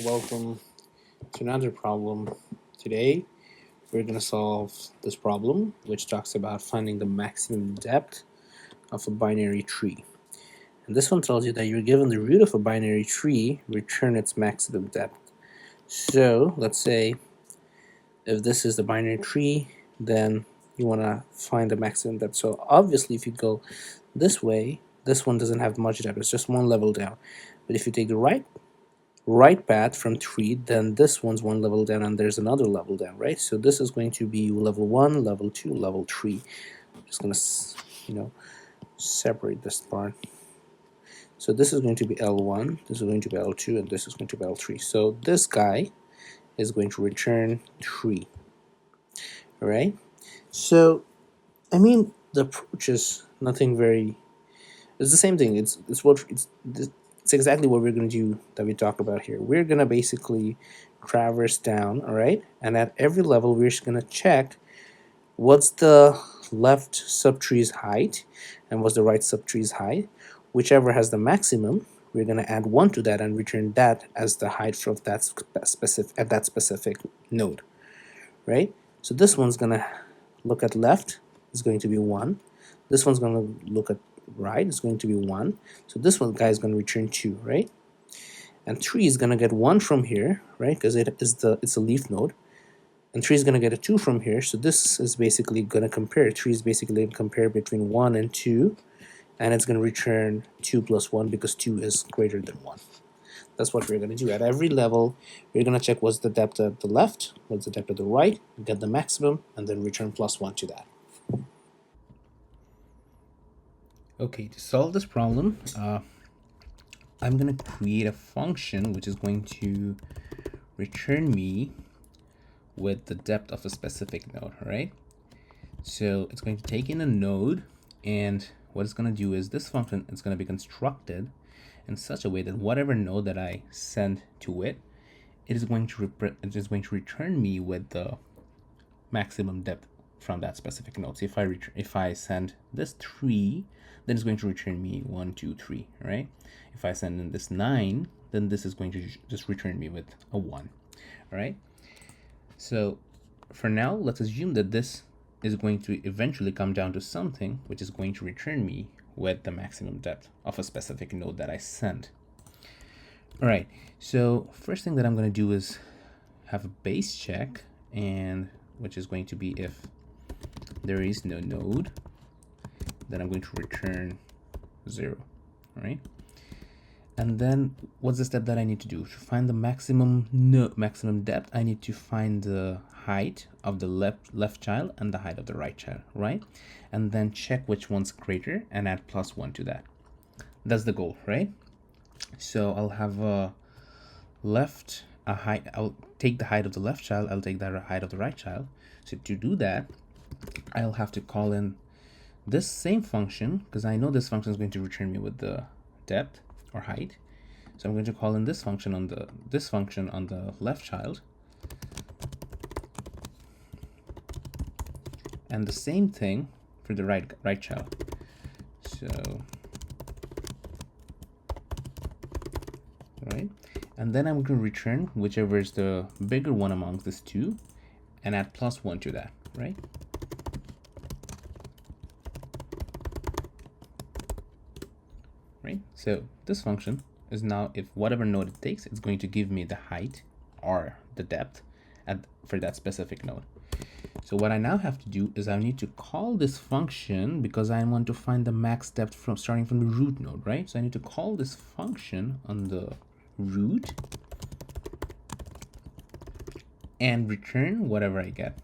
Welcome to another problem. Today we're going to solve this problem which talks about finding the maximum depth of a binary tree. And this one tells you that you're given the root of a binary tree, return its maximum depth. So let's say if this is the binary tree, then you want to find the maximum depth. So obviously if you go this way, this one doesn't have much depth, it's just one level down. But if you take the right path from tree, then this one's one level down and there's another level down, right? So this is going to be level 1, level 2, level 3. I'm just gonna separate this part. So this is going to be L1, this is going to be L2, and this is going to be L3. So this guy is going to return 3. All right, so I mean the approach is nothing very, it's the same thing. It's exactly what we're going to do that we talk about here. We're going to basically traverse down, all right? And at every level, we're just going to check what's the left subtree's height and what's the right subtree's height. Whichever has the maximum, we're going to add 1 to that and return that as the height of that specific node, right? So this one's going to look at left, is going to be 1. This one's going to look at right, is going to be 1. So this one guy is going to return 2, right? And 3 is going to get 1 from here, right? Because it's a leaf node. And 3 is going to get a 2 from here. So this is basically going to compare. 3 is basically going to compare between 1 and 2. And it's going to return 2 plus 1 because 2 is greater than 1. That's what we're going to do. At every level, we're going to check what's the depth at the left, what's the depth at the right, get the maximum, and then return plus 1 to that. Okay, to solve this problem, I'm going to create a function which is going to return me with the depth of a specific node, right? So it's going to take in a node, and what it's going to do is this function is going to be constructed in such a way that whatever node that I send to it, it is going to return me with the maximum depth from that specific node. So if I send this 3, then it's going to return me 1, 2, 3, right? If I send in this 9, then this is going to just return me with a 1, all right? So for now, let's assume that this is going to eventually come down to something which is going to return me with the maximum depth of a specific node that I send. All right, so first thing that I'm going to do is have a base check, and which is going to be if there is no node, then I'm going to return 0, right? And then what's the step that I need to do? To find the maximum depth, I need to find the height of the left child and the height of the right child, right? And then check which one's greater and add plus 1 to that. That's the goal, right? So I'll have a height. I'll take the height of the left child, I'll take the height of the right child. So to do that, I'll have to call in this same function, because I know this function is going to return me with the depth or height. So I'm going to call in this function on the left child, and the same thing for the right child. So right, and then I'm going to return whichever is the bigger one amongst these two and add plus 1 to that, right? Right, so this function is now, if whatever node it takes, it's going to give me the height or the depth for that specific node. So what I now have to do is I need to call this function because I want to find the max depth starting from the root node, right? So I need to call this function on the root and return whatever I get